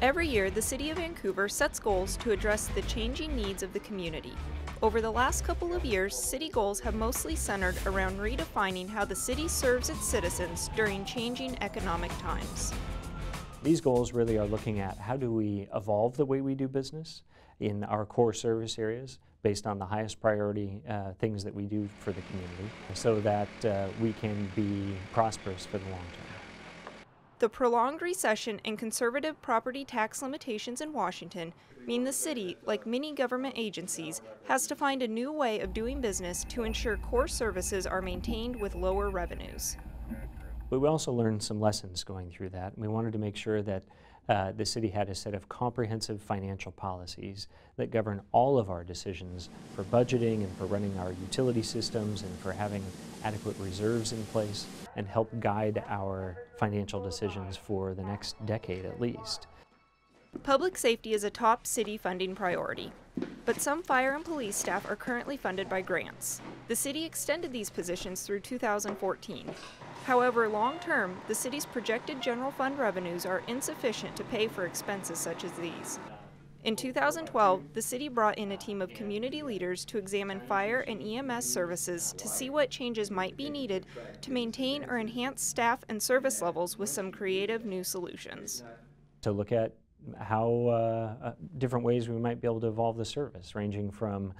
Every year, the City of Vancouver sets goals to address the changing needs of the community. Over the last couple of years, city goals have mostly centered around redefining how the city serves its citizens during changing economic times. These goals really are looking at how do we evolve the way we do business in our core service areas based on the highest priority things that we do for the community so that we can be prosperous for the long term. The prolonged recession and conservative property tax limitations in Washington mean the city, like many government agencies, has to find a new way of doing business to ensure core services are maintained with lower revenues. But we also learned some lessons going through that. We wanted to make sure that the city had a set of comprehensive financial policies that govern all of our decisions for budgeting and for running our utility systems and for having adequate reserves in place and help guide our financial decisions for the next decade at least. Public safety is a top city funding priority, but some fire and police staff are currently funded by grants. The city extended these positions through 2014. However, long-term, the city's projected general fund revenues are insufficient to pay for expenses such as these. In 2012, the city brought in a team of community leaders to examine fire and EMS services to see what changes might be needed to maintain or enhance staff and service levels with some creative new solutions. To look at how different ways we might be able to evolve the service, ranging from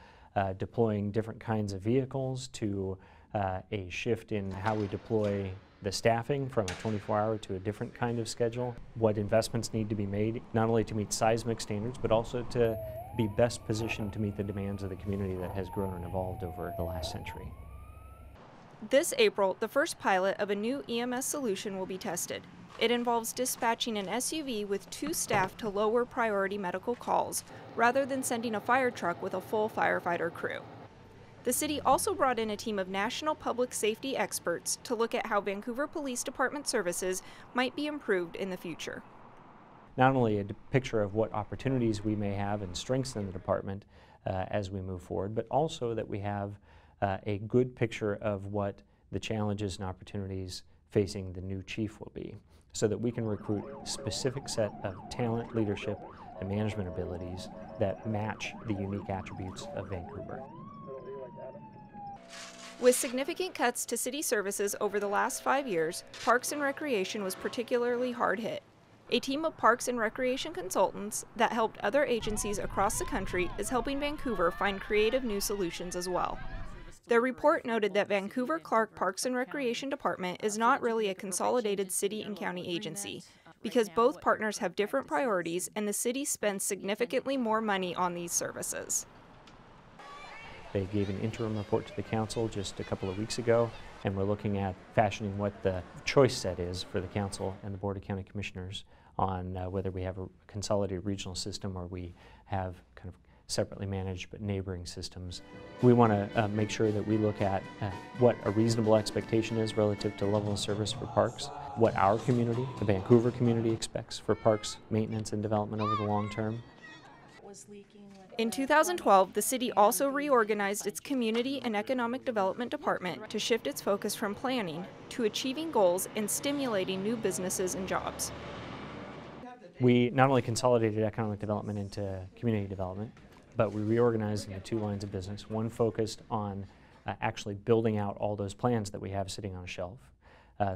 deploying different kinds of vehicles to a shift in how we deploy the staffing from a 24-hour to a different kind of schedule, what investments need to be made, not only to meet seismic standards, but also to be best positioned to meet the demands of the community that has grown and evolved over the last century. This April, the first pilot of a new EMS solution will be tested. It involves dispatching an SUV with 2 staff to lower priority medical calls, rather than sending a fire truck with a full firefighter crew. The city also brought in a team of national public safety experts to look at how Vancouver Police Department services might be improved in the future. Not only a picture of what opportunities we may have and strengths in the department as we move forward, but also that we have a good picture of what the challenges and opportunities facing the new chief will be, so that we can recruit a specific set of talent, leadership, and management abilities that match the unique attributes of Vancouver. With significant cuts to city services over the last 5 years, Parks and Recreation was particularly hard hit. A team of Parks and Recreation consultants that helped other agencies across the country is helping Vancouver find creative new solutions as well. Their report noted that Vancouver-Clarke Parks and Recreation Department is not really a consolidated city and county agency, because both partners have different priorities and the city spends significantly more money on these services. They gave an interim report to the council just a couple of weeks ago, and we're looking at fashioning what the choice set is for the council and the Board of County Commissioners on whether we have a consolidated regional system or we have kind of separately managed but neighboring systems. We want to make sure that we look at what a reasonable expectation is relative to level of service for parks, what our community, the Vancouver community, expects for parks maintenance and development over the long term. In 2012, the city also reorganized its Community and Economic Development Department to shift its focus from planning to achieving goals and stimulating new businesses and jobs. We not only consolidated economic development into community development, but we reorganized into 2 lines of business. One focused on actually building out all those plans that we have sitting on a shelf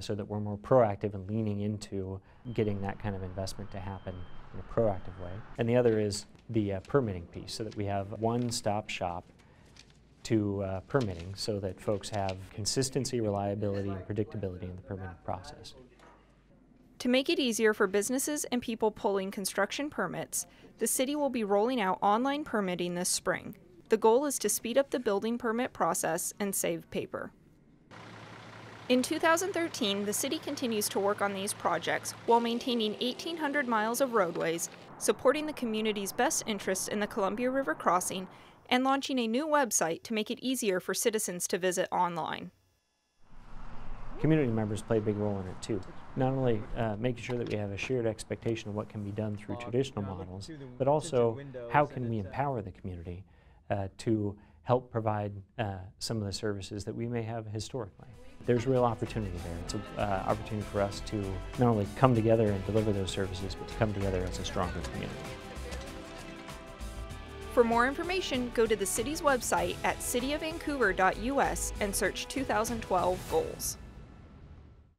so that we're more proactive and leaning into getting that kind of investment to happen in a proactive way. And the other is the permitting piece, so that we have one-stop shop to permitting so that folks have consistency, reliability, and predictability in the permitting process. To make it easier for businesses and people pulling construction permits, the city will be rolling out online permitting this spring. The goal is to speed up the building permit process and save paper. In 2013, the city continues to work on these projects while maintaining 1,800 miles of roadways, supporting the community's best interests in the Columbia River crossing, and launching a new website to make it easier for citizens to visit online. Community members play a big role in it too. Not only making sure that we have a shared expectation of what can be done through traditional models, but also how can we empower the community to help provide some of the services that we may have historically. There's real opportunity there. It's an opportunity for us to not only come together and deliver those services, but to come together as a stronger community. For more information, go to the city's website at cityofvancouver.us and search 2012 goals.